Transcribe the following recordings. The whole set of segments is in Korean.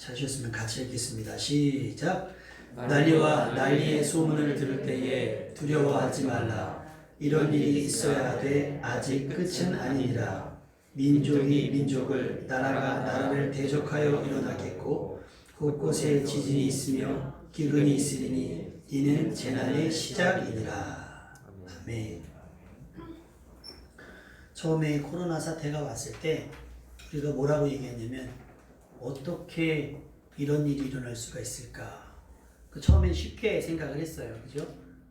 찾으셨으면 같이 읽겠습니다. 시작. 난리와 난리의 소문을 들을 때에 두려워하지 말라. 이런 일이 있어야 하되 아직 끝은 아니니라. 민족이 민족을, 나라가 나라를 대적하여 일어나겠고 곳곳에 지진이 있으며 기근이 있으리니 이는 재난의 시작이니라. 아멘. 처음에 코로나 사태가 왔을 때 우리가 뭐라고 얘기했냐면 어떻게 이런 일이 일어날 수가 있을까? 처음엔 쉽게 생각을 했어요. 그죠?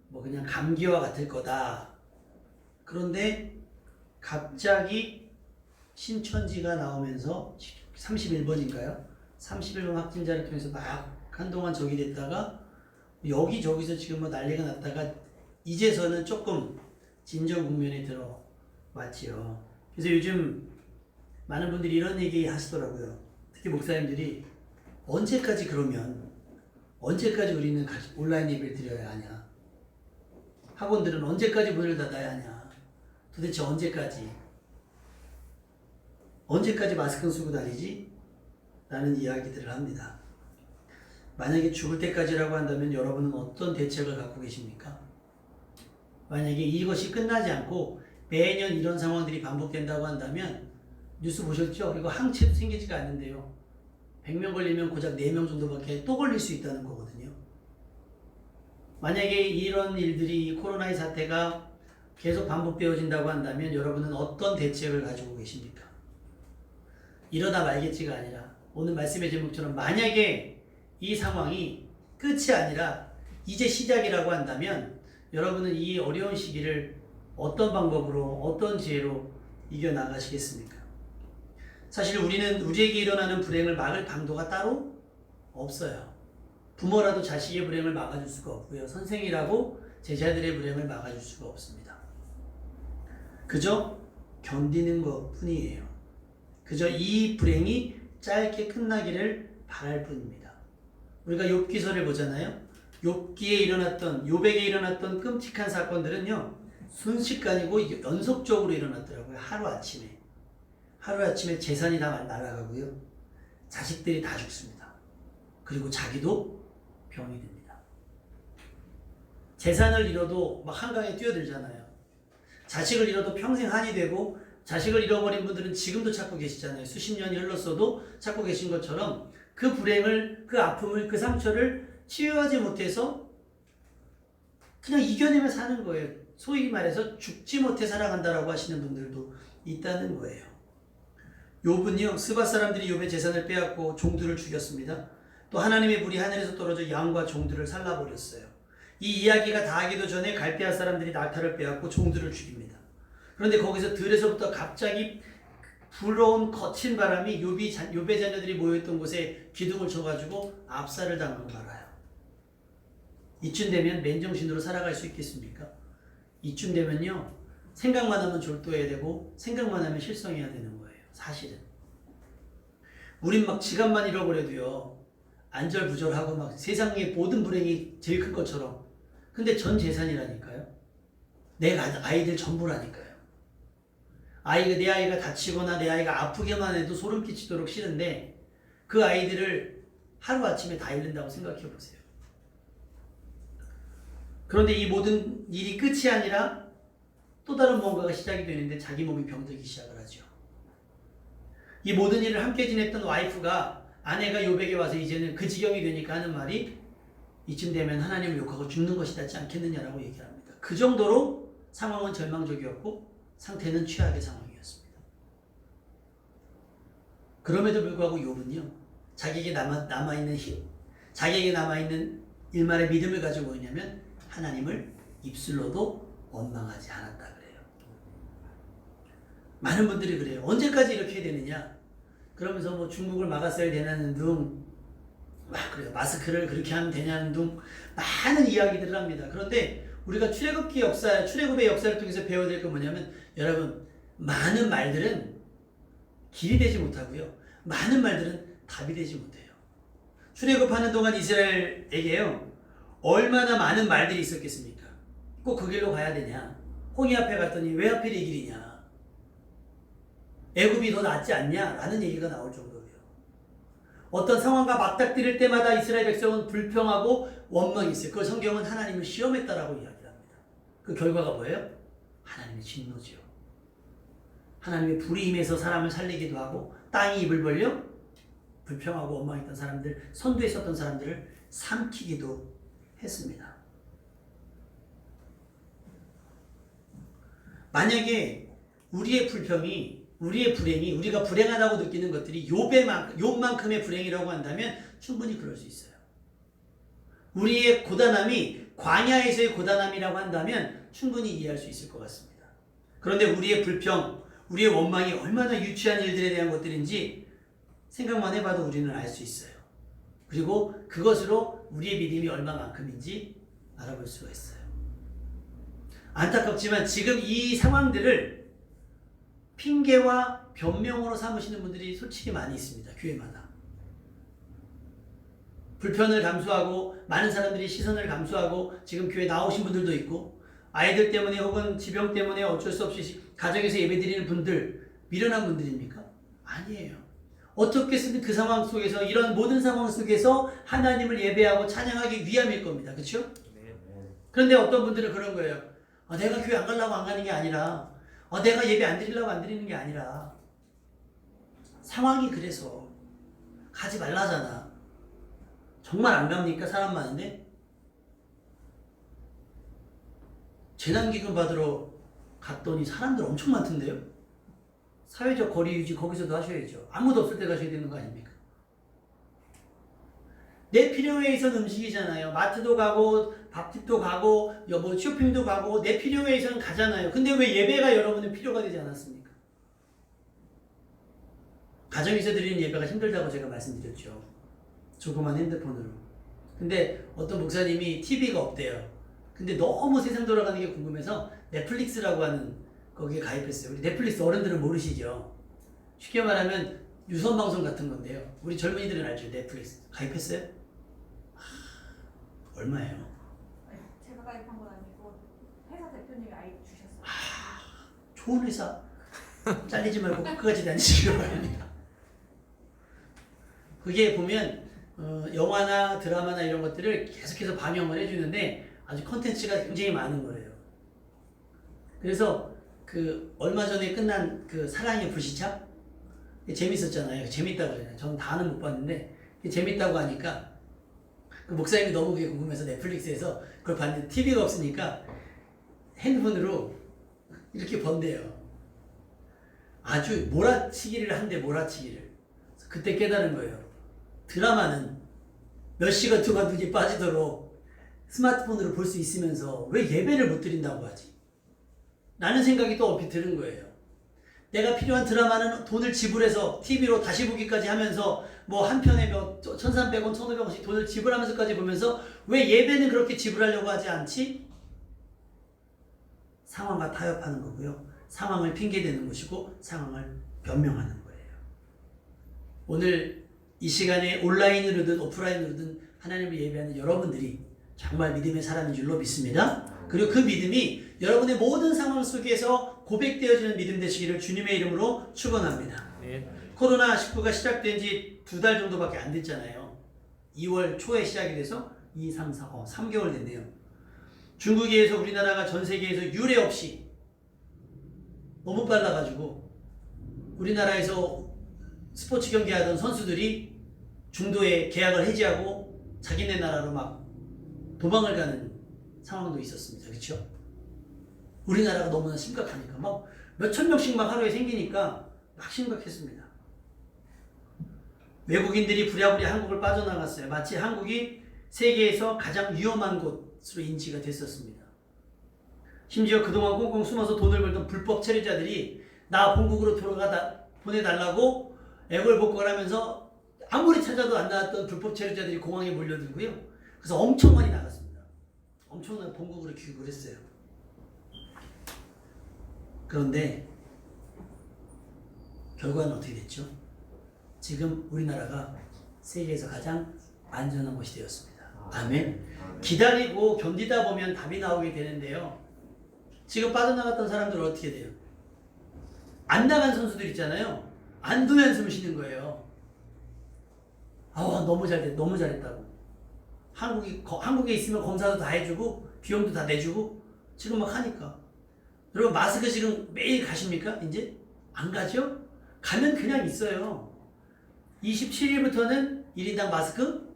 뭐 그냥 감기와 같을 거다. 그런데 갑자기 신천지가 나오면서 31번인가요? 31번 확진자를 통해서 막 한동안 적이 됐다가 여기저기서 지금 뭐 난리가 났다가 이제서는 조금 진정 국면에 들어왔지요. 그래서 요즘 많은 분들이 이런 얘기 하시더라고요. 특히 목사님들이 언제까지 그러면 언제까지 우리는 온라인 예배를 드려야 하냐? 학원들은 언제까지 문을 닫아야 하냐? 도대체 언제까지? 언제까지 마스크는 쓰고 다니지? 라는 이야기들을 합니다. 만약에 죽을 때까지라고 한다면 여러분은 어떤 대책을 갖고 계십니까? 만약에 이것이 끝나지 않고 매년 이런 상황들이 반복된다고 한다면 뉴스 보셨죠? 이거 항체도 생기지가 않는데요. 100명 걸리면 고작 4명 정도밖에 또 걸릴 수 있다는 거거든요. 만약에 이런 일들이 코로나의 사태가 계속 반복되어진다고 한다면 여러분은 어떤 대책을 가지고 계십니까? 이러다 말겠지가 아니라 오늘 말씀의 제목처럼 만약에 이 상황이 끝이 아니라 이제 시작이라고 한다면 여러분은 이 어려운 시기를 어떤 방법으로 어떤 지혜로 이겨나가시겠습니까? 사실 우리는 우리에게 일어나는 불행을 막을 방도가 따로 없어요. 부모라도 자식의 불행을 막아줄 수가 없고요. 선생이라고 제자들의 불행을 막아줄 수가 없습니다. 그저 견디는 것 뿐이에요. 그저 이 불행이 짧게 끝나기를 바랄 뿐입니다. 우리가 욥기서를 보잖아요. 욥기에 일어났던, 욥에게 일어났던 끔찍한 사건들은요, 순식간이고 연속적으로 일어났더라고요. 하루아침에 재산이 다 날아가고요. 자식들이 다 죽습니다. 그리고 자기도 병이 듭니다. 재산을 잃어도 막 한강에 뛰어들잖아요. 자식을 잃어도 평생 한이 되고 자식을 잃어버린 분들은 지금도 찾고 계시잖아요. 수십 년이 흘렀어도 찾고 계신 것처럼 그 불행을, 그 아픔을, 그 상처를 치유하지 못해서 그냥 이겨내며 사는 거예요. 소위 말해서 죽지 못해 살아간다라고 하시는 분들도 있다는 거예요. 욥은요, 스바 사람들이 욥의 재산을 빼앗고 종들을 죽였습니다. 또 하나님의 불이 하늘에서 떨어져 양과 종들을 살라버렸어요. 이 이야기가 다 하기도 전에 갈대아 사람들이 낙타를 빼앗고 종들을 죽입니다. 그런데 거기서 들에서부터 갑자기 불어온 거친 바람이 욥의 자녀들이 모여있던 곳에 기둥을 쳐가지고 압살을 당하고 말아요. 이쯤 되면 맨정신으로 살아갈 수 있겠습니까? 이쯤 되면요, 생각만 하면 졸도해야 되고 생각만 하면 실성해야 되는 거예요. 사실은 우린 막 지갑만 잃어버려도요, 안절부절하고 막 세상의 모든 불행이 제일 큰 것처럼, 근데 전 재산이라니까요. 내 아이들 전부라니까요. 내 아이가 다치거나 내 아이가 아프게만 해도 소름 끼치도록 싫은데 그 아이들을 하루아침에 다 잃는다고 생각해 보세요. 그런데 이 모든 일이 끝이 아니라 또 다른 뭔가가 시작이 되는데 자기 몸이 병들기 시작을 하죠. 이 모든 일을 함께 지냈던 와이프가, 아내가 욥에게 와서 이제는 그 지경이 되니까 하는 말이, 이쯤 되면 하나님을 욕하고 죽는 것이 낫지 않겠느냐라고 얘기를 합니다. 그 정도로 상황은 절망적이었고 상태는 최악의 상황이었습니다. 그럼에도 불구하고 욥은요, 자기에게 남아있는 힘, 자기에게 남아있는 일말의 믿음을 가지고 뭐냐면 하나님을 입술로도 원망하지 않았다 그래요. 많은 분들이 그래요. 언제까지 이렇게 해야 되느냐? 그러면서 뭐 중국을 막았어야 되냐는 둥, 막 그래요. 마스크를 그렇게 하면 되냐는 둥, 많은 이야기들을 합니다. 그런데 우리가 출애굽의 역사를 통해서 배워야 될 건 뭐냐면, 여러분, 많은 말들은 길이 되지 못하고요, 많은 말들은 답이 되지 못해요. 출애굽하는 동안 이스라엘에게요, 얼마나 많은 말들이 있었겠습니까? 꼭 그 길로 가야 되냐? 홍해 앞에 갔더니 왜 하필 이 길이냐? 애굽이 더 낫지 않냐? 라는 얘기가 나올 정도예요. 어떤 상황과 맞닥뜨릴 때마다 이스라엘 백성은 불평하고 원망이 있어요. 그 성경은 하나님을 시험했다라고 이야기합니다. 그 결과가 뭐예요? 하나님의 진노지요. 하나님의 불이 임해서 사람을 살리기도 하고 땅이 입을 벌려 불평하고 원망했던 사람들, 선두에 섰던 사람들을 삼키기도 했습니다. 만약에 우리의 불평이, 우리의 불행이, 우리가 불행하다고 느끼는 것들이 욥만큼의 불행이라고 한다면 충분히 그럴 수 있어요. 우리의 고단함이 광야에서의 고단함이라고 한다면 충분히 이해할 수 있을 것 같습니다. 그런데 우리의 불평, 우리의 원망이 얼마나 유치한 일들에 대한 것들인지 생각만 해봐도 우리는 알 수 있어요. 그리고 그것으로 우리의 믿음이 얼마만큼인지 알아볼 수가 있어요. 안타깝지만 지금 이 상황들을 핑계와 변명으로 삼으시는 분들이 솔직히 많이 있습니다. 교회마다. 불편을 감수하고 많은 사람들이 시선을 감수하고 지금 교회 나오신 분들도 있고 아이들 때문에 혹은 지병 때문에 어쩔 수 없이 가정에서 예배드리는 분들 미련한 분들입니까? 아니에요. 어떻게든 그 상황 속에서 이런 모든 상황 속에서 하나님을 예배하고 찬양하기 위함일 겁니다. 그렇죠? 그런데 어떤 분들은 그런 거예요. 내가 교회 안 가려고 안 가는 게 아니라 내가 예배 안 드리려고 안 드리는 게 아니라 상황이 그래서 가지 말라잖아. 정말 안 갑니까? 사람 많은데? 재난기금 받으러 갔더니 사람들 엄청 많던데요? 사회적 거리 유지 거기서도 하셔야죠. 아무도 없을 때 가셔야 되는 거 아닙니까? 내 필요에 있어서는 음식이잖아요. 마트도 가고 밥집도 가고 뭐 쇼핑도 가고 내 필요에 있어서는 가잖아요. 근데 왜 예배가 여러분은 필요가 되지 않았습니까? 가정에서 드리는 예배가 힘들다고 제가 말씀드렸죠. 조그만 핸드폰으로. 근데 어떤 목사님이 TV가 없대요. 근데 너무 세상 돌아가는 게 궁금해서 넷플릭스라고 하는 거기에 가입했어요. 우리 넷플릭스 어른들은 모르시죠? 쉽게 말하면 유선방송 같은 건데요. 우리 젊은이들은 알죠? 넷플릭스. 가입했어요? 얼마예요? 제가 가입한 건 아니고 회사 대표님이 아이 주셨어요. 좋은 회사. 잘리지 말고 끝까지 다니시기 바랍니다. 그게 보면 영화나 드라마나 이런 것들을 계속해서 반영을 해주는데 아주 컨텐츠가 굉장히 많은 거예요. 그래서 그 얼마 전에 끝난 그 사랑의 불시착 재밌었잖아요. 재밌다고 그러잖아요. 저는 다는 못 봤는데 재밌다고 하니까 그 목사님이 너무 그게 궁금해서 넷플릭스에서 그걸 봤는데 TV가 없으니까 핸드폰으로 이렇게 번대요. 아주 몰아치기를 한대 몰아치기를. 그때 깨달은 거예요. 드라마는 몇 시간 동안 눈이 빠지도록 스마트폰으로 볼 수 있으면서 왜 예배를 못 드린다고 하지? 라는 생각이 또 얼핏 드는 거예요. 내가 필요한 드라마는 돈을 지불해서 TV로 다시 보기까지 하면서 뭐 한 편에 1,300원, 1,500원씩 돈을 지불하면서까지 보면서 왜 예배는 그렇게 지불하려고 하지 않지? 상황과 타협하는 거고요. 상황을 핑계대는 것이고 상황을 변명하는 거예요. 오늘 이 시간에 온라인으로든 오프라인으로든 하나님을 예배하는 여러분들이 정말 믿음의 사람인 줄로 믿습니다. 그리고 그 믿음이 여러분의 모든 상황 속에서 고백되어지는 믿음 되시기를 주님의 이름으로 축원합니다. 네. 코로나19가 시작된 지 2달 정도밖에 안 됐잖아요. 2월 초에 시작이 돼서 2, 3, 4, 3개월 됐네요. 중국에서 우리나라가 전 세계에서 유례 없이 너무 빨라가지고 우리나라에서 스포츠 경기하던 선수들이 중도에 계약을 해지하고 자기네 나라로 막 도망을 가는 상황도 있었습니다. 그렇죠? 우리나라가 너무나 심각하니까 막 몇천 명씩 막 하루에 생기니까 막 심각했습니다. 외국인들이 부랴부랴 한국을 빠져나갔어요. 마치 한국이 세계에서 가장 위험한 곳으로 인지가 됐었습니다. 심지어 그동안 꽁꽁 숨어서 돈을 벌던 불법 체류자들이 나 본국으로 보내달라고 애걸복걸 하면서 아무리 찾아도 안 나왔던 불법 체류자들이 공항에 몰려들고요. 그래서 엄청 많이 나갔습니다. 엄청난 본국으로 귀국을 했어요. 그런데 결과는 어떻게 됐죠? 지금 우리나라가 세계에서 가장 안전한 곳이 되었습니다. 아멘. 기다리고 견디다 보면 답이 나오게 되는데요. 지금 빠져나갔던 사람들은 어떻게 돼요? 안 나간 선수들 있잖아요. 안 두면 숨 쉬는 거예요. 너무 너무 잘했다고. 한국에 있으면 검사도 다 해주고 비용도 다 내주고 지금 막 하니까. 여러분 마스크 지금 매일 가십니까? 이제 안 가죠? 가면 그냥 있어요. 27일부터는 1인당 마스크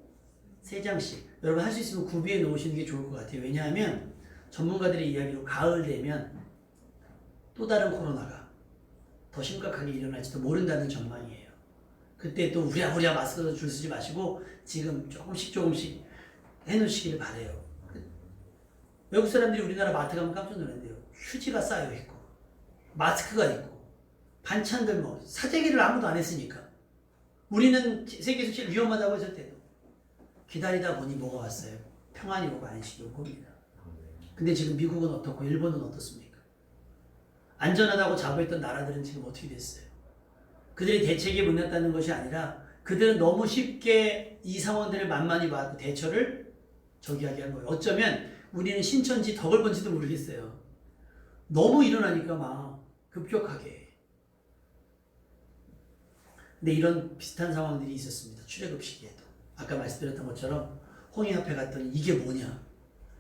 3장씩. 여러분 할 수 있으면 구비해 놓으시는 게 좋을 것 같아요. 왜냐하면 전문가들의 이야기로 가을 되면 또 다른 코로나가 더 심각하게 일어날지도 모른다는 전망이에요. 그때 또 우랴우랴 마스크 줄 쓰지 마시고 지금 조금씩 해놓으시길 바래요. 외국 사람들이 우리나라 마트 가면 깜짝 놀란대요. 휴지가 쌓여 있고 마스크가 있고 반찬들 뭐 사재기를 아무도 안 했으니까. 우리는 세계에서 제일 위험하다고 했을 때도 기다리다 보니 뭐가 왔어요? 평안이 오고 안식이 온 겁니다. 근데 지금 미국은 어떻고 일본은 어떻습니까? 안전하다고 자부했던 나라들은 지금 어떻게 됐어요? 그들이 대책에 못 냈다는 것이 아니라 그들은 너무 쉽게 이 상황들을 만만히 봐도 대처를 저기하게 한 거예요. 어쩌면 우리는 신천지 덕을 본지도 모르겠어요. 너무 일어나니까 막 급격하게. 근데 이런 비슷한 상황들이 있었습니다. 출애굽 시기에도. 아까 말씀드렸던 것처럼 홍해 앞에 갔더니 이게 뭐냐?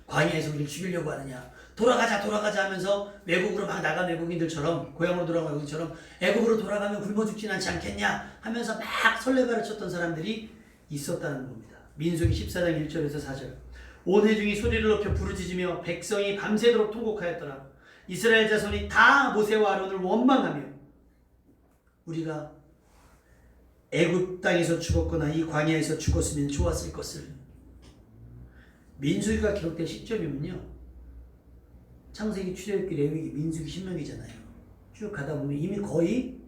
광야에서 우리를 죽이려고 하느냐? 돌아가자 하면서 외국으로 막 나간 외국인들처럼 고향으로 돌아간 외국인처럼 애국으로 돌아가면 굶어 죽진 않지 않겠냐 하면서 막 설레발을 쳤던 사람들이 있었다는 겁니다. 민수기 14장 1절에서 4절. 온 회중이 소리를 높여 부르짖으며 백성이 밤새도록 통곡하였더라. 이스라엘 자손이 다 모세와 아론을 원망하며 우리가 애굽 땅에서 죽었거나 이 광야에서 죽었으면 좋았을 것을. 민수기가 기록된 시점이면요, 창세기, 출애굽기, 레위기, 민수기, 신명기잖아요. 쭉 가다 보면 이미 거의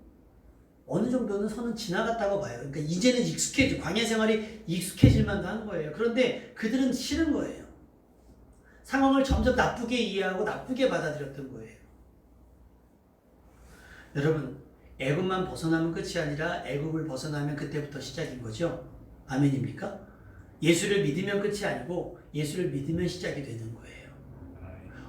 어느 정도는 선은 지나갔다고 봐요. 그러니까 이제는 광야 생활이 익숙해질 만도 한 거예요. 그런데 그들은 싫은 거예요. 상황을 점점 나쁘게 이해하고 나쁘게 받아들였던 거예요. 여러분, 애굽만 벗어나면 끝이 아니라 애굽을 벗어나면 그때부터 시작인 거죠. 아멘입니까? 예수를 믿으면 끝이 아니고 예수를 믿으면 시작이 되는 거예요.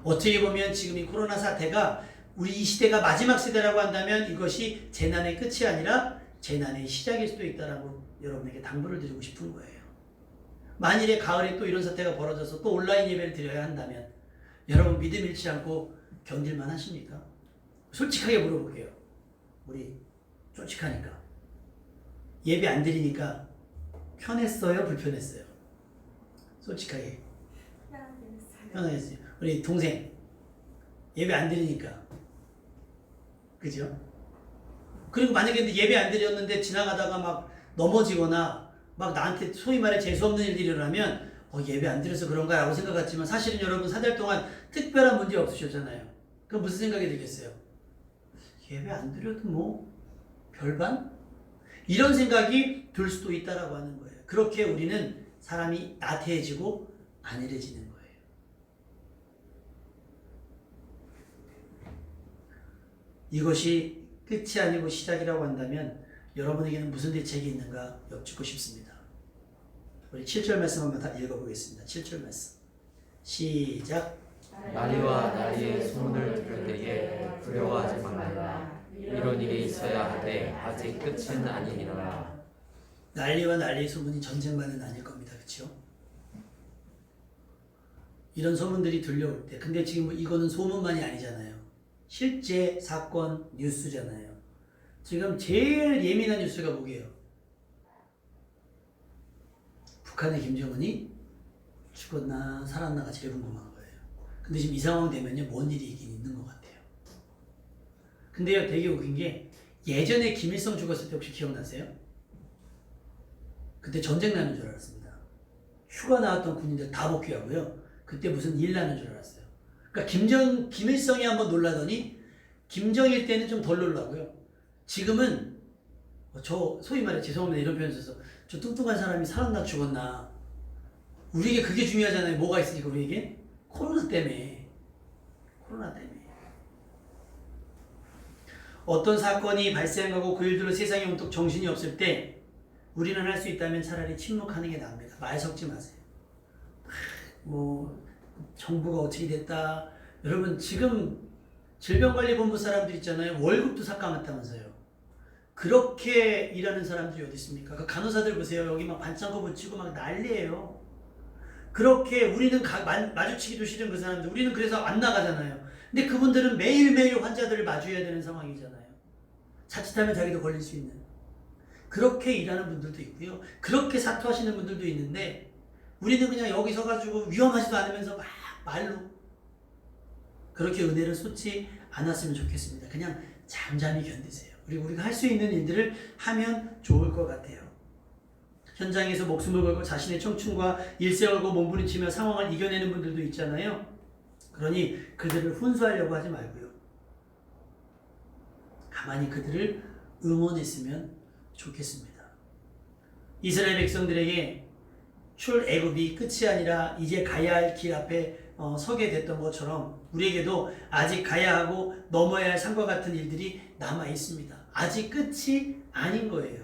어떻게 보면 지금 이 코로나 사태가 우리 이 시대가 마지막 시대라고 한다면 이것이 재난의 끝이 아니라 재난의 시작일 수도 있다라고 여러분에게 당부를 드리고 싶은 거예요. 만일에 가을에 또 이런 사태가 벌어져서 또 온라인 예배를 드려야 한다면 여러분 믿음 잃지 않고 견딜만 하십니까? 솔직하게 물어볼게요. 우리 솔직하니까. 예배 안 드리니까 편했어요? 불편했어요? 솔직하게. 편했어요. 우리 동생 예배 안 드리니까. 그죠? 그리고 만약에 근데 예배 안 드렸는데 지나가다가 막 넘어지거나 막 나한테 소위 말해 재수없는 일들이 일어나면 예배 안 드려서 그런가 라고 생각했지만 사실은 여러분 4달 동안 특별한 문제 없으셨잖아요. 그럼 무슨 생각이 들겠어요? 예배 안 드려도 뭐 별반? 이런 생각이 들 수도 있다라고 하는 거예요. 그렇게 우리는 사람이 나태해지고 안일해지는 거예요. 이것이 끝이 아니고 시작이라고 한다면 여러분에게는 무슨 대책이 있는가 여쭙고 싶습니다. 우리 7절 말씀 한번 다 읽어보겠습니다. 7절 말씀 시작. 난리와 난리의 소문을 들을 때에 두려워하지 말라. 이런 일이 있어야 하되 아직 끝은 아니니라. 난리와 난리의 소문이 전쟁만은 아닐 겁니다. 그렇죠? 이런 소문들이 들려올 때, 근데 지금 이거는 소문만이 아니잖아요. 실제 사건 뉴스잖아요. 지금 제일 예민한 뉴스가 뭐게요? 북한의 김정은이 죽었나 살았나가 제일 궁금한 거예요. 근데 지금 이 상황 되면요, 뭔 일이 있긴 있는 것 같아요. 근데요, 되게 웃긴 게 예전에 김일성 죽었을 때 혹시 기억나세요? 그때 전쟁 나는 줄 알았습니다. 휴가 나왔던 군인들 다 복귀하고요. 그때 무슨 일 나는 줄 알았어요. 그러니까 김일성이 한번 놀라더니 김정일 때는 좀 덜 놀라고요. 지금은 저 소위 말해 죄송합니다 이런 표현 써서 저 뚱뚱한 사람이 살았나 죽었나 우리에게 그게 중요하잖아요. 뭐가 있으니까 우리에게 코로나 때문에 어떤 사건이 발생하고 그 일들로 세상에 문득 정신이 없을 때 우리는 할 수 있다면 차라리 침묵하는 게 나옵니다. 말 섞지 마세요. 뭐 정부가 어떻게 됐다. 여러분 지금 질병관리본부 사람들 있잖아요. 월급도 삭감했다면서요. 그렇게 일하는 사람들이 어디 있습니까? 그 간호사들 보세요. 여기 막 반창고 붙이고 막 난리예요. 그렇게 우리는 마주치기도 싫은 그 사람들. 우리는 그래서 안 나가잖아요. 근데 그분들은 매일매일 환자들을 마주해야 되는 상황이잖아요. 자칫하면 자기도 걸릴 수 있는. 그렇게 일하는 분들도 있고요. 그렇게 사투하시는 분들도 있는데 우리는 그냥 여기 서가지고 위험하지도 않으면서 막 말로 그렇게 은혜를 쏟지 않았으면 좋겠습니다. 그냥 잠잠히 견디세요. 그리고 우리가 할 수 있는 일들을 하면 좋을 것 같아요. 현장에서 목숨을 걸고 자신의 청춘과 일세 걸고 몸부림치며 상황을 이겨내는 분들도 있잖아요. 그러니 그들을 훈수하려고 하지 말고요. 가만히 그들을 응원했으면 좋겠습니다. 이스라엘 백성들에게 출애굽이 끝이 아니라 이제 가야 할 길 앞에 서게 됐던 것처럼 우리에게도 아직 가야 하고 넘어야 할 산과 같은 일들이 남아 있습니다. 아직 끝이 아닌 거예요.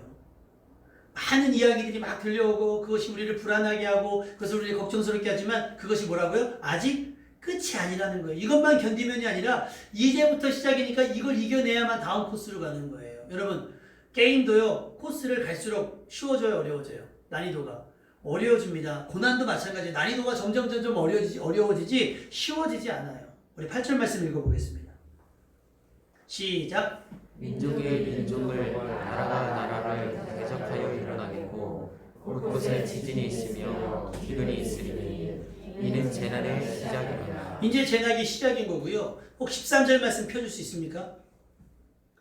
많은 이야기들이 막 들려오고 그것이 우리를 불안하게 하고 그것을 우리를 걱정스럽게 하지만 그것이 뭐라고요? 아직 끝이 아니라는 거예요. 이것만 견디면이 아니라 이제부터 시작이니까 이걸 이겨내야만 다음 코스로 가는 거예요. 여러분 게임도요 코스를 갈수록 쉬워져요, 어려워져요? 난이도가 어려워집니다. 고난도 마찬가지예요. 난이도가 점점 어려워지지 쉬워지지 않아요. 우리 8절 말씀 읽어보겠습니다. 시작. 민족의 민족을 나라가 나라를 대적하여 일어나겠고 곳곳에 지진이 있으며 기근이 있으리니 이는 재난의 시작이라. 이제 재난이 시작인 거고요. 혹 13절 말씀 펴줄 수 있습니까?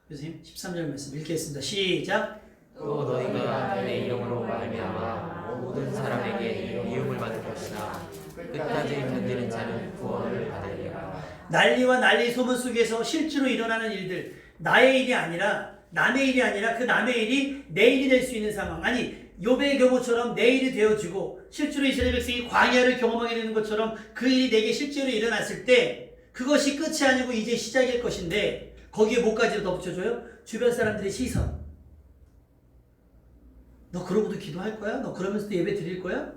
교수님 13절 말씀 읽겠습니다. 시작. 또 너희가 내 이름으로 말미암아 모든 사람에게 미움을 받을 것이나 끝까지 견디는 자는 구원을 받으리라. 난리와 난리 소문 속에서 실제로 일어나는 일들, 나의 일이 아니라 남의 일이 아니라 그 남의 일이 내 일이 될 수 있는 상황. 아니 욥의 경우처럼 내 일이 되어지고 실제로 이스라엘 백성이 광야를 경험하게 되는 것처럼 그 일이 내게 실제로 일어났을 때 그것이 끝이 아니고 이제 시작일 것인데 거기에 뭐까지 더 붙여줘요? 주변 사람들의 시선. 너 그러고도 기도할 거야? 너 그러면서도 예배 드릴 거야?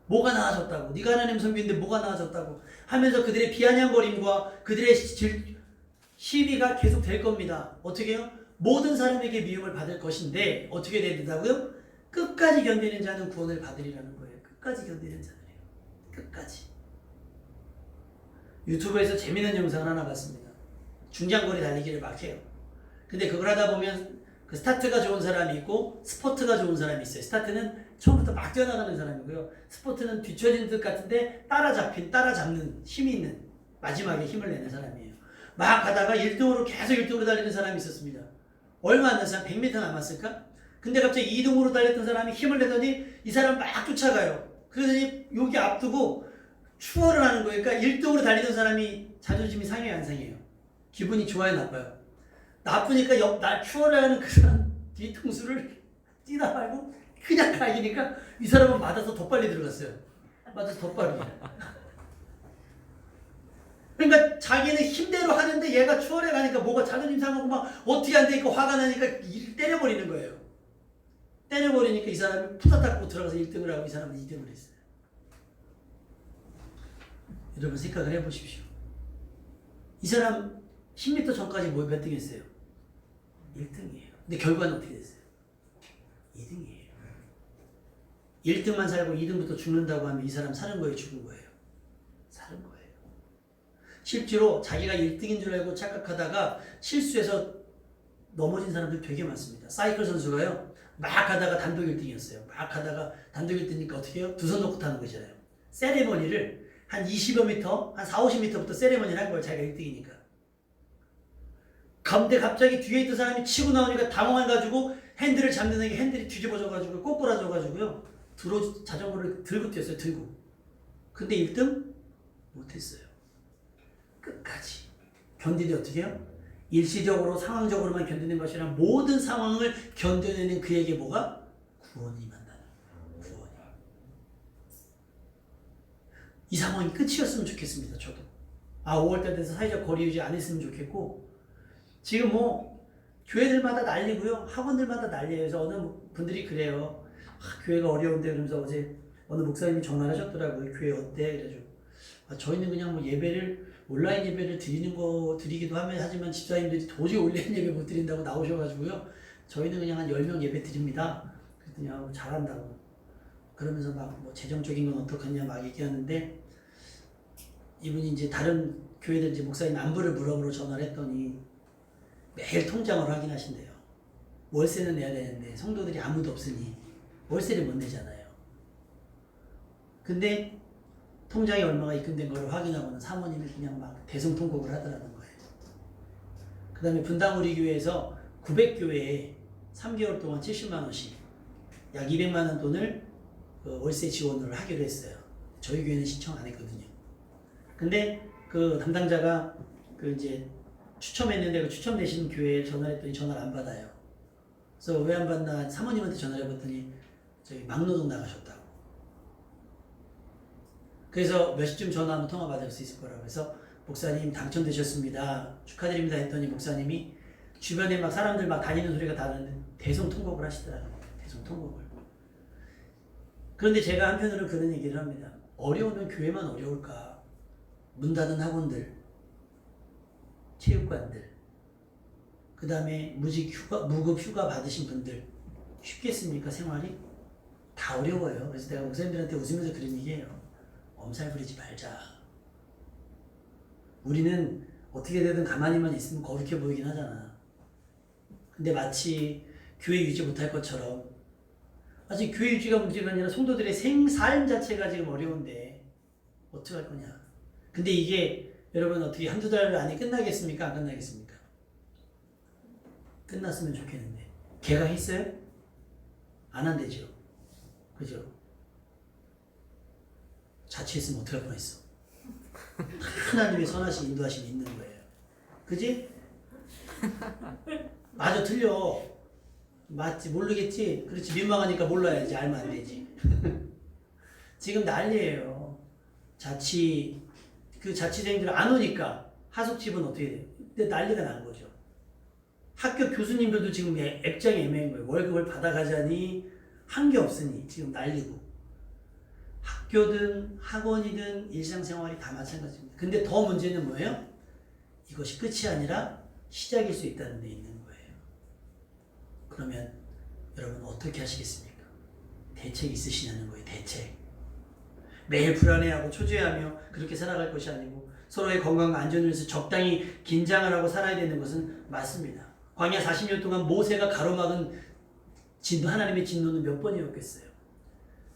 뭐가 나아졌다고? 네가 하나님 섬기는데 뭐가 나아졌다고? 하면서 그들의 비아냥거림과 그들의 시비가 계속 될 겁니다. 어떻게 해요? 모든 사람에게 미움을 받을 것인데 어떻게 된다고요? 끝까지 견디는 자는 구원을 받으리라는 거예요. 끝까지 견디는 자들이에요. 끝까지. 유튜브에서 재미있는 영상을 하나 봤습니다. 중장거리 달리기를 막 해요. 근데 그걸 하다 보면 그 스타트가 좋은 사람이 있고 스포트가 좋은 사람이 있어요. 스타트는 처음부터 막 뛰어나가는 사람이고요. 스포트는 뒤처지는 듯 같은데 따라잡는 힘이 있는 마지막에 힘을 내는 사람이에요. 막 가다가 1등으로 계속 1등으로 달리는 사람이 있었습니다. 얼마 안 남았어요. 100m 남았을까? 근데 갑자기 2등으로 달렸던 사람이 힘을 내더니 이 사람 막 쫓아가요. 그러더니 여기 앞두고 추월을 하는 거예요. 그러니까 1등으로 달리던 사람이 자존심이 상해요, 안 상해요? 기분이 좋아요, 나빠요? 나쁘니까 날 추월하는 그 사람 뒤통수를 뛰다 말고 그냥 가기니까 이 사람은 맞아서 더 빨리 들어갔어요. 맞아서 더 빨리. 그러니까 자기는 힘대로 하는데 얘가 추월해 가니까 뭐가 자존심 상하고 막 어떻게 안 되니까 화가 나니까 이를 때려버리는 거예요. 때려버리니까 이 사람이 푸다닥고 들어가서 1등을 하고 이 사람은 2등을 했어요. 여러분 생각을 해보십시오. 이 사람 10m 전까지 몇 등 했어요? 1등이에요. 근데 결과는 어떻게 됐어요? 2등이에요. 1등만 살고 2등부터 죽는다고 하면 이 사람 사는 거예요? 죽은 거예요? 사는 거예요. 실제로 자기가 1등인 줄 알고 착각하다가 실수해서 넘어진 사람들 되게 많습니다. 사이클 선수가요. 막 가다가 단독 1등이었어요. 막 가다가 단독 1등이니까 어떻게 해요? 두 손 놓고 타는 거잖아요. 세레머니를 한 20여 미터, 한 4, 50m부터 세레머니를 한 거예요. 자기가 1등이니까. 근데 갑자기 뒤에 있던 사람이 치고 나오니까 당황해가지고 핸들을 잡는 게 핸들이 뒤집어져가지고 꼬꾸라져가지고요. 자전거를 들고 뛰었어요. 들고. 근데 1등? 못했어요. 끝까지. 견디되 어떻게 해요? 일시적으로 상황적으로만 견디는 것이 아니라 모든 상황을 견뎌내는 그에게 뭐가? 구원이 만나는 거예요. 구원이. 이 상황이 끝이었으면 좋겠습니다. 저도. 5월달 돼서 사회적 거리 유지 안 했으면 좋겠고 지금 뭐 교회들마다 난리고요. 학원들마다 난리예요. 그래서 어느 분들이 그래요. 교회가 어려운데 그러면서 어제 어느 목사님이 전화를 하셨더라고요. 교회 어때? 그래가지고 저희는 그냥 뭐 예배를 온라인 예배를 드리기도 하지만 집사님들이 도저히 온라인 예배 못 드린다고 나오셔가지고요. 저희는 그냥 한 10명 예배 드립니다. 그랬더니 잘한다고. 그러면서 막 뭐 재정적인 건 어떡하냐 막 얘기하는데 이분이 이제 다른 교회들 이제 목사님 안부를 물어보러 전화를 했더니 매일 통장을 확인하신대요. 월세는 내야 되는데 성도들이 아무도 없으니 월세를 못 내잖아요. 근데 통장에 얼마가 입금된 걸 확인하고는 사모님이 그냥 막 대성통곡을 하더라는 거예요. 그 다음에 분당 우리 교회에서 900교회에 3개월 동안 70만 원씩 약 200만 원 돈을 월세 지원을 하기로 했어요. 저희 교회는 신청 안 했거든요. 근데 그 담당자가 그 이제 추첨했는데 그 추첨되신 교회에 전화를 했더니 전화를 안 받아요. 그래서 왜 안 받나 사모님한테 전화를 해봤더니 저기 막노동 나가셨다고. 그래서 몇 시쯤 전화하면 통화 받을 수 있을 거라고 해서 목사님 당첨되셨습니다. 축하드립니다 했더니 목사님이 주변에 막 사람들 막 다니는 소리가 다 나는데 대성통곡을 하시더라고요. 대성통곡을. 그런데 제가 한편으로는 그런 얘기를 합니다. 어려우면 교회만 어려울까? 문 닫은 학원들, 체육관들, 그 다음에 무급 휴가 받으신 분들 쉽겠습니까? 생활이? 다 어려워요. 그래서 내가 목사님들한테 웃으면서 그런 얘기해요. 엄살 부리지 말자. 우리는 어떻게 되든 가만히만 있으면 거룩해 보이긴 하잖아. 근데 마치 교회 유지 못할 것처럼 아직 교회 유지가 문제가 아니라 성도들의 삶 자체가 지금 어려운데 어떡할 거냐. 근데 이게 여러분 어떻게 한두 달 안에 끝나겠습니까? 안 끝나겠습니까? 끝났으면 좋겠는데 개강했어요? 안 한대죠. 그죠? 자취했으면 어떡할 뻔했어. 하나님의 선하신 인도하심이 있는 거예요. 그지? 맞아 틀려. 맞지 모르겠지? 그렇지 민망하니까 몰라야지. 알면 안 되지. 지금 난리예요. 그 자취생들 안 오니까 하숙집은 어떻게 돼요? 근데 난리가 난 거죠. 학교 교수님들도 지금 액장이 애매한 거예요. 월급을 받아가자니 한 게 없으니 지금 난리고. 학교든 학원이든 일상생활이 다 마찬가지입니다. 근데 더 문제는 뭐예요? 이것이 끝이 아니라 시작일 수 있다는 데 있는 거예요. 그러면 여러분 어떻게 하시겠습니까? 대책 있으시냐는 거예요. 대책. 매일 불안해하고 초조해하며 그렇게 살아갈 것이 아니고 서로의 건강과 안전을 위해서 적당히 긴장을 하고 살아야 되는 것은 맞습니다. 광야 40년 동안 모세가 가로막은 하나님의 진노는 몇 번이었겠어요?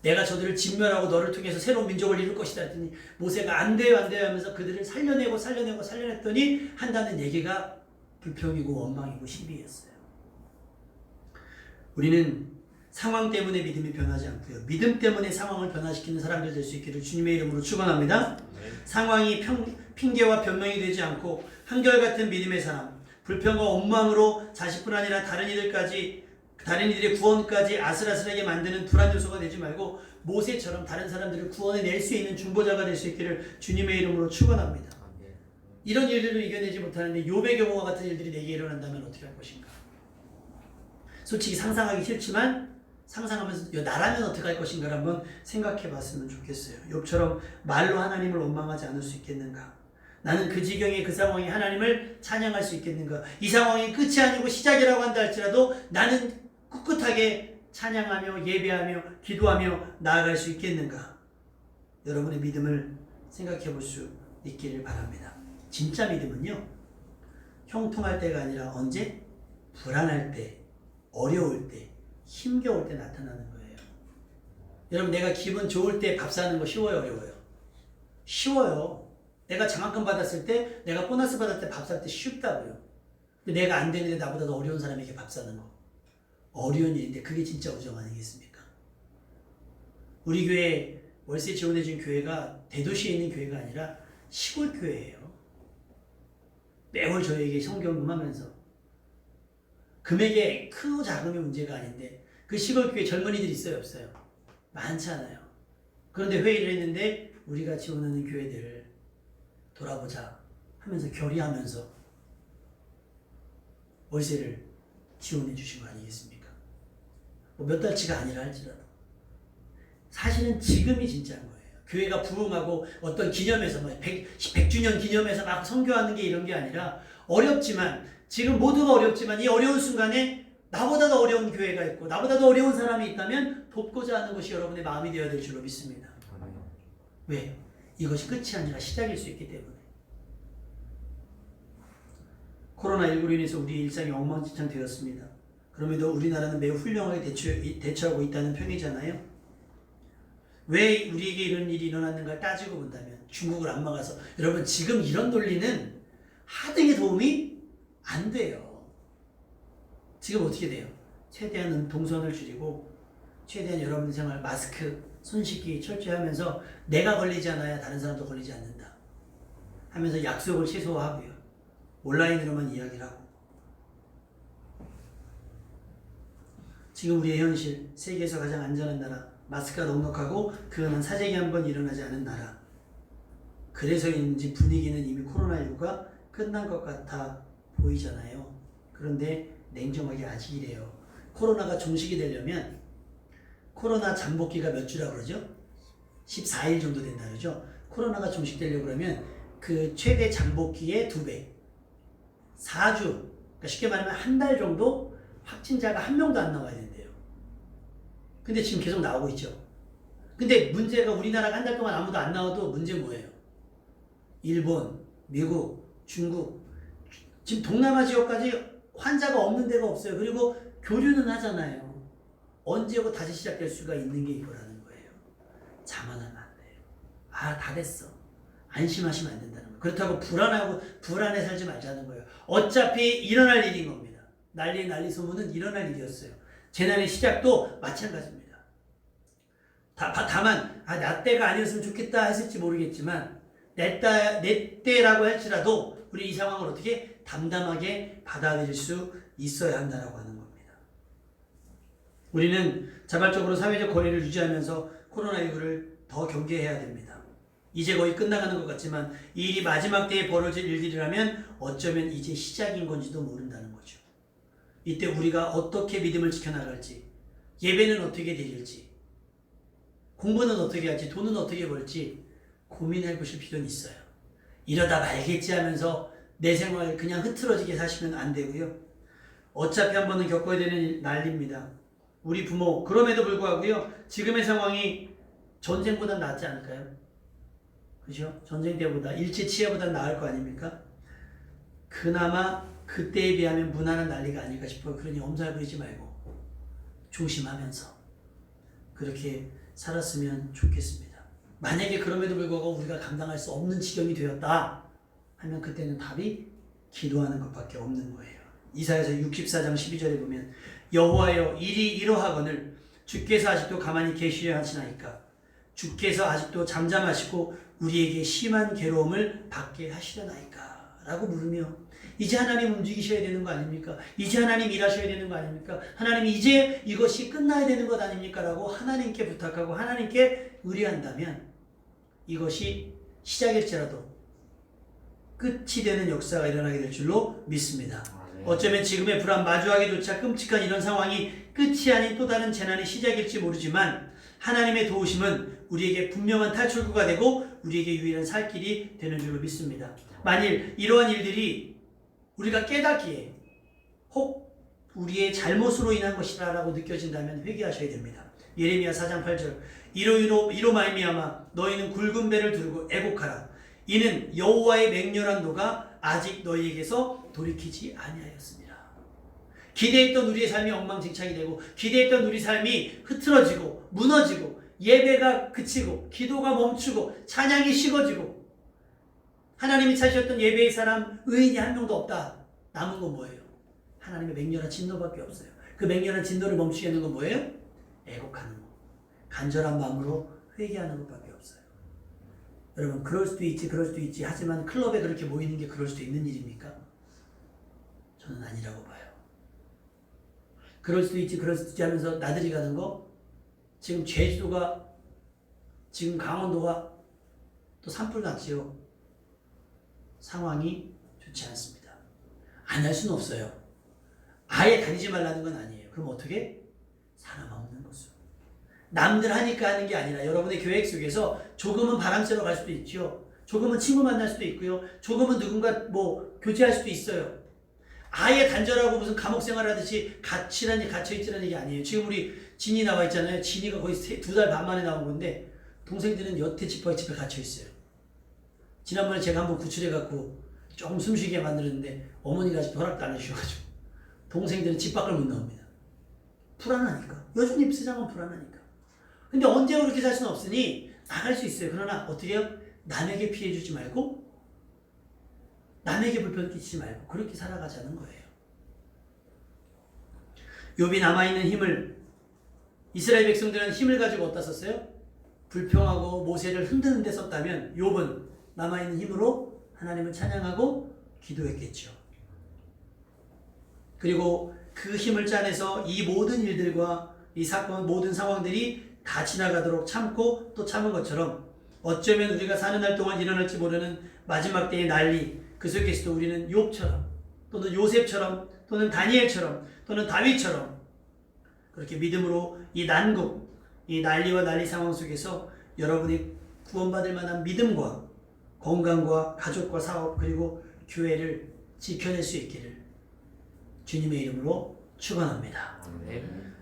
내가 저들을 진멸하고 너를 통해서 새로운 민족을 이룰 것이다 했더니 모세가 안 돼요 하면서 그들을 살려냈더니 한다는 얘기가 불평이고 원망이고 시비였어요. 우리는 상황 때문에 믿음이 변하지 않고요. 믿음 때문에 상황을 변화시키는 사람들 될 수 있기를 주님의 이름으로 축원합니다. 상황이 핑계와 변명이 되지 않고 한결같은 믿음의 사람, 불평과 원망으로 자식뿐 아니라 다른 이들의 구원까지 아슬아슬하게 만드는 불안 요소가 되지 말고 모세처럼 다른 사람들을 구원해낼 수 있는 중보자가 될 수 있기를 주님의 이름으로 축원합니다. 이런 일들도 이겨내지 못하는데 욥의 경우와 같은 일들이 내게 일어난다면 어떻게 할 것인가? 솔직히 상상하기 싫지만 상상하면서 나라면 어떻게 할 것인가를 한번 생각해 봤으면 좋겠어요. 욥처럼 말로 하나님을 원망하지 않을 수 있겠는가? 나는 그 지경에 그 상황에 하나님을 찬양할 수 있겠는가? 이 상황이 끝이 아니고 시작이라고 한다 할지라도 나는 꿋꿋하게 찬양하며 예배하며 기도하며 나아갈 수 있겠는가? 여러분의 믿음을 생각해 볼 수 있기를 바랍니다. 진짜 믿음은요, 형통할 때가 아니라 언제? 불안할 때, 어려울 때, 힘겨울 때 나타나는 거예요. 여러분, 내가 기분 좋을 때 밥 사는 거 쉬워요, 어려워요? 쉬워요. 내가 장학금 받았을 때, 내가 보너스 받을 때 밥 살 때 쉽다고요. 근데 내가 안 되는데 나보다 더 어려운 사람에게 밥 사는 거 어려운 일인데 그게 진짜 우정 아니겠습니까? 우리 교회 월세 지원해준 교회가 대도시에 있는 교회가 아니라 시골 교회예요. 매월 저에게 성경금 하면서 금액의 크고 작음의 문제가 아닌데 그 시골 교회 젊은이들이 있어요, 없어요? 많잖아요. 그런데 회의를 했는데 우리가 지원하는 교회들을 돌아보자 하면서 결의하면서 월세를 지원해 주신 거 아니겠습니까? 뭐 몇 달치가 아니라 할지라도 사실은 지금이 진짜인 거예요. 교회가 부흥하고 어떤 기념에서 100주년 기념해서 막 선교하는 게 이런 게 아니라 어렵지만 지금 모두가 어렵지만 이 어려운 순간에 나보다 더 어려운 교회가 있고 나보다 더 어려운 사람이 있다면 돕고자 하는 것이 여러분의 마음이 되어야 될 줄로 믿습니다. 왜? 이것이 끝이 아니라 시작일 수 있기 때문에. 코로나19로 인해서 우리의 일상이 엉망진창 되었습니다. 그럼에도 우리나라는 매우 훌륭하게 대처하고 있다는 편이잖아요. 왜 우리에게 이런 일이 일어났는가 따지고 본다면 중국을 안 막아서, 여러분 지금 이런 논리는 하등의 도움이 안 돼요. 지금 어떻게 돼요? 최대한 동선을 줄이고 최대한 여러분들 생활 마스크, 손 씻기 철저히 하면서 내가 걸리지 않아야 다른 사람도 걸리지 않는다 하면서 약속을 최소화하고요. 온라인으로만 이야기를 하고. 지금 우리의 현실, 세계에서 가장 안전한 나라, 마스크가 넉넉하고 그거는 사재기 한 번 일어나지 않은 나라. 그래서인지 분위기는 이미 코로나19가 끝난 것 같아 보이잖아요. 그런데 냉정하게 아직 이래요. 코로나가 종식이 되려면 코로나 잠복기가 몇 주라고 그러죠? 14일 정도 된다 그러죠? 코로나가 종식되려고 그러면 그 최대 잠복기의 2배, 4주, 그러니까 쉽게 말하면 한 달 정도 확진자가 한 명도 안 나와야 된대요. 근데 지금 계속 나오고 있죠. 근데 문제가 우리나라가 한 달 동안 아무도 안 나와도 문제 뭐예요? 일본, 미국, 중국, 지금 동남아 지역까지 환자가 없는 데가 없어요. 그리고 교류는 하잖아요. 언제고 다시 시작될 수가 있는 게 이거라는 거예요. 자만하면 안 돼요. 아, 다 됐어. 안심하시면 안 된다는 거예요. 그렇다고 불안해 살지 말자는 거예요. 어차피 일어날 일인 겁니다. 난리 소문은 일어날 일이었어요. 재난의 시작도 마찬가지입니다. 다만 나 때가 아니었으면 좋겠다 했을지 모르겠지만 내 때라고 할지라도 우리 이 상황을 어떻게 담담하게 받아들일 수 있어야 한다라고 하는 겁니다. 우리는 자발적으로 사회적 거리를 유지하면서 코로나19를 더 경계해야 됩니다. 이제 거의 끝나가는 것 같지만 이 일이 마지막 때에 벌어질 일들이라면 어쩌면 이제 시작인 건지도 모른다는 거죠. 이때 우리가 어떻게 믿음을 지켜나갈지, 예배는 어떻게 드릴지, 공부는 어떻게 할지, 돈은 어떻게 벌지 고민해 보실 필요는 있어요. 이러다 말겠지 하면서 내 생활 그냥 흐트러지게 사시면 안 되고요. 어차피 한 번은 겪어야 되는 난리입니다. 우리 부모, 그럼에도 불구하고요, 지금의 상황이 전쟁보다 낫지 않을까요? 그죠? 전쟁 때보다, 일제치하보다 나을 거 아닙니까? 그나마 그때에 비하면 무난한 난리가 아닐까 싶어요. 그러니 엄살 부리지 말고 조심하면서 그렇게 살았으면 좋겠습니다. 만약에 그럼에도 불구하고 우리가 감당할 수 없는 지경이 되었다 하면 그때는 답이 기도하는 것밖에 없는 거예요. 이사야서 64장 12절에 보면 여호와여 일이 이러하거늘 주께서 아직도 가만히 계시려 하시나이까. 주께서 아직도 잠잠하시고 우리에게 심한 괴로움을 받게 하시려나이까 라고 물으며, 이제 하나님 움직이셔야 되는 거 아닙니까? 이제 하나님 일하셔야 되는 거 아닙니까? 하나님 이제 이것이 끝나야 되는 것 아닙니까? 라고 하나님께 부탁하고 하나님께 의뢰한다면 이것이 시작일지라도 끝이 되는 역사가 일어나게 될 줄로 믿습니다. 어쩌면 지금의 불안 마주하기조차 끔찍한 이런 상황이 끝이 아닌 또 다른 재난의 시작일지 모르지만 하나님의 도우심은 우리에게 분명한 탈출구가 되고 우리에게 유일한 살 길이 되는 줄로 믿습니다. 만일 이러한 일들이 우리가 깨닫기에 혹 우리의 잘못으로 인한 것이다 라고 느껴진다면 회개하셔야 됩니다. 예레미야 4장 8절 이로 말미암아 너희는 굵은 배를 들고 애곡하라. 이는 여호와의 맹렬한 노가 아직 너희에게서 돌이키지 아니하였습니다. 기대했던 우리의 삶이 엉망진창이 되고 기대했던 우리 삶이 흐트러지고 무너지고 예배가 그치고 기도가 멈추고 찬양이 식어지고 하나님이 찾으셨던 예배의 사람 의인이 한 명도 없다. 남은 건 뭐예요? 하나님의 맹렬한 진노밖에 없어요. 그 맹렬한 진노를 멈추게 하는 건 뭐예요? 애곡하는 거, 간절한 마음으로 회개하는 것밖에 없어요. 여러분 그럴 수도 있지 하지만 클럽에 그렇게 모이는 게 그럴 수도 있는 일입니까? 저는 아니라고 봐요. 그럴 수도 있지 하면서 나들이 가는 거, 지금 제주도가, 지금 강원도가 또 산불 났지요. 상황이 좋지 않습니다. 안 할 수는 없어요. 아예 다니지 말라는 건 아니에요. 그럼 어떻게? 사람 없는 곳으로. 남들 하니까 하는 게 아니라 여러분의 계획 속에서 조금은 바람 쐬러 갈 수도 있죠. 조금은 친구 만날 수도 있고요. 조금은 누군가 교제할 수도 있어요. 아예 단절하고 무슨 감옥 생활하듯이 갇혀있지라는 얘기 아니에요. 지금 우리 진이 나와 있잖아요. 진이가 거의 2달 반 만에 나온 건데 동생들은 여태 집에 갇혀있어요. 지난번에 제가 한번 구출해갖고 조금 숨쉬게 만들었는데 어머니가 아직 허락도 안 해주셔가지고 동생들은 집 밖을 못 나옵니다. 불안하니까. 여전히 세상은 불안하니까. 근데 언제 그렇게 살 수는 없으니 나갈 수 있어요. 그러나 어떻게 해요? 남에게 피해 주지 말고 남에게 불편 끼치지 말고 그렇게 살아가자는 거예요. 욥이 남아있는 힘을 이스라엘 백성들은 힘을 가지고 어디다 썼어요? 불평하고 모세를 흔드는 데 썼다면 욥은 남아있는 힘으로 하나님을 찬양하고 기도했겠죠. 그리고 그 힘을 짜내서 이 모든 일들과 이 사건 모든 상황들이 다 지나가도록 참고 또 참은 것처럼 어쩌면 우리가 사는 날 동안 일어날지 모르는 마지막 때의 난리 그 속에서도 우리는 욥처럼 또는 요셉처럼 또는 다니엘처럼 또는 다윗처럼 그렇게 믿음으로 이 난국 이 난리와 난리 상황 속에서 여러분이 구원받을 만한 믿음과 건강과 가족과 사업 그리고 교회를 지켜낼 수 있기를 주님의 이름으로 축원합니다. 네.